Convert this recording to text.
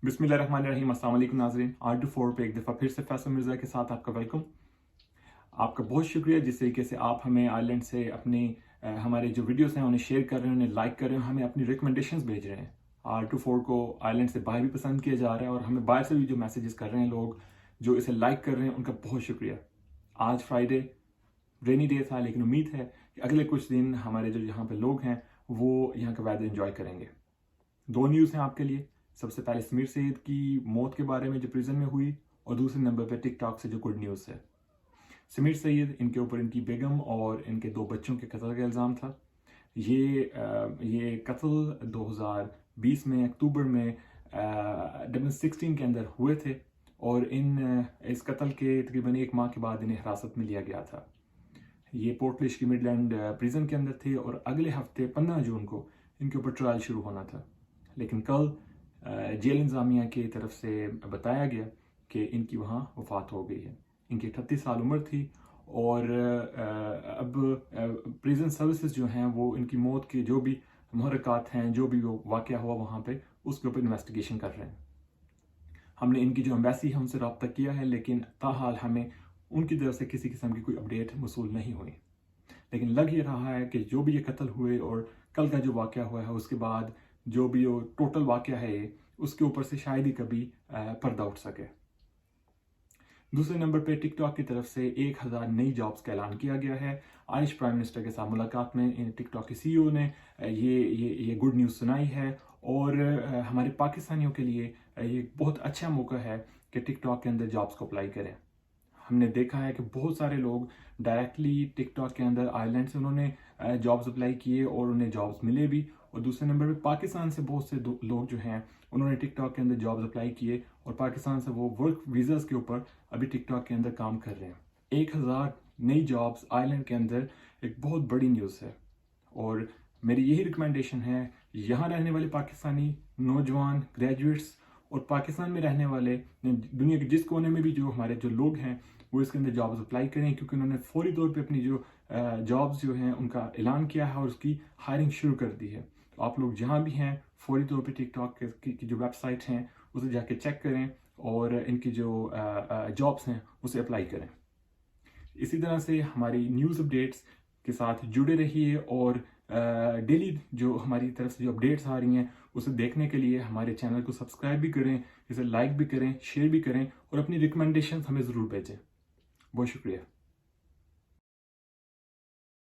बिस्मिल्लाहिर्रहमानिर्रहीम। अस्सलाम वालेकुम नाज़रीन। R24 पे एक दफ़ा फिर से फैसल मिर्ज़ा के साथ आपका वेलकम। आपका बहुत शुक्रिया जिस तरीके से आप हमें आयरलैंड से अपने हमारे जो वीडियोस हैं उन्हें शेयर कर रहे हैं, उन्हें लाइक कर रहे हैं, हमें अपनी रिकमेंडेशंस भेज रहे हैं। R24 को आयरलैंड से बाहर भी पसंद किया जा रहा है और हमें बाहर से भी जो मैसेजेस कर रहे हैं लोग जो इसे लाइक कर रहे हैं, उनका बहुत शुक्रिया। आज फ्राइडे रेनी डे था, लेकिन उम्मीद है कि अगले कुछ दिन हमारे जो यहाँ पे लोग हैं वो यहाँ का वेदर एंजॉय करेंगे। दो न्यूज़ हैं आपके लिए। सबसे पहले समीर सईद की मौत के बारे में जो प्रिजन में हुई, और दूसरे नंबर पे टिकटॉक से जो गुड न्यूज़ है। समीर सईद, इनके ऊपर इनकी बेगम और इनके दो बच्चों के कत्ल का इल्ज़ाम था। ये कत्ल 2020 में अक्टूबर में डबल 16 के अंदर हुए थे और इस कत्ल के तकरीबन एक माह के बाद इन्हें हिरासत में लिया गया था। ये पोर्टलिश की मिडलैंड प्रिजन के अंदर थे और अगले हफ्ते 15 जून को इनके ऊपर ट्रायल शुरू होना था। लेकिन कल जेल इंतज़ामिया की तरफ से बताया गया कि इनकी वहाँ वफ़ात हो गई है। इनकी 38 साल उम्र थी और अब प्रिजन सर्विसेज जो हैं वो इनकी मौत के जो भी मुहर्रकात हैं, जो भी वो वाक़या हुआ वहाँ पे, उसके ऊपर इन्वेस्टिगेशन कर रहे हैं। हमने इनकी जो एम्बेसी है उनसे रब्ता किया है, लेकिन ताहाल हमें उनकी तरफ से किसी किस्म की कोई अपडेट मौसूल नहीं हुई। लेकिन लग ये रहा है कि जो भी ये कत्ल हुए और कल का जो वाक़या हुआ है उसके बाद जो भी वो टोटल वाक़या है ये, उसके ऊपर से शायद ही कभी पर्दा उठ सके। दूसरे नंबर पे टिकटॉक की तरफ से 1000 नई जॉब्स का ऐलान किया गया है। आयरिश प्राइम मिनिस्टर के साथ मुलाकात में टिकटॉक के सीईओ ने ये गुड न्यूज़ सुनाई है और हमारे पाकिस्तानियों के लिए ये बहुत अच्छा मौका है कि टिकटॉक के अंदर जॉब्स को अप्लाई करें। हमने देखा है कि बहुत सारे लोग डायरेक्टली टिकटॉक के अंदर आयरलैंड से उन्होंने जॉब्स अप्लाई किए और उन्हें जॉब्स मिले भी, और दूसरे नंबर पे पाकिस्तान से बहुत से लोग जो हैं उन्होंने टिकटॉक के अंदर जॉब्स अप्लाई किए और पाकिस्तान से वो वर्क वीज़ास के ऊपर अभी टिकटॉक के अंदर काम कर रहे हैं। 1000 नई जॉब्स आयरलैंड के अंदर एक बहुत बड़ी न्यूज़ है और मेरी यही रिकमेंडेशन है, यहाँ रहने वाले पाकिस्तानी नौजवान ग्रेजुएट्स और पाकिस्तान में रहने वाले दुनिया के जिस कोने में भी जो हमारे जो लोग हैं वो इसके अंदर जॉब्स अप्लाई करें, क्योंकि उन्होंने फौरी तौर पे अपनी जो जॉब्स जो हैं उनका ऐलान किया है और उसकी हायरिंग शुरू कर दी है। तो आप लोग जहाँ भी हैं फौरी तौर पे टिकटॉक की जो वेबसाइट हैं उसे जाके चेक करें और इनकी जो जॉब्स हैं उसे अप्लाई करें। इसी तरह से हमारी न्यूज़ अपडेट्स के साथ जुड़े रहिए और डेली जो हमारी तरफ से जो अपडेट्स आ रही हैं उसे देखने के लिए हमारे चैनल को सब्सक्राइब भी करें, इसे लाइक भी करें, शेयर भी करें और अपनी रिकमेंडेशन हमें ज़रूर भेजें। बहुत शुक्रिया।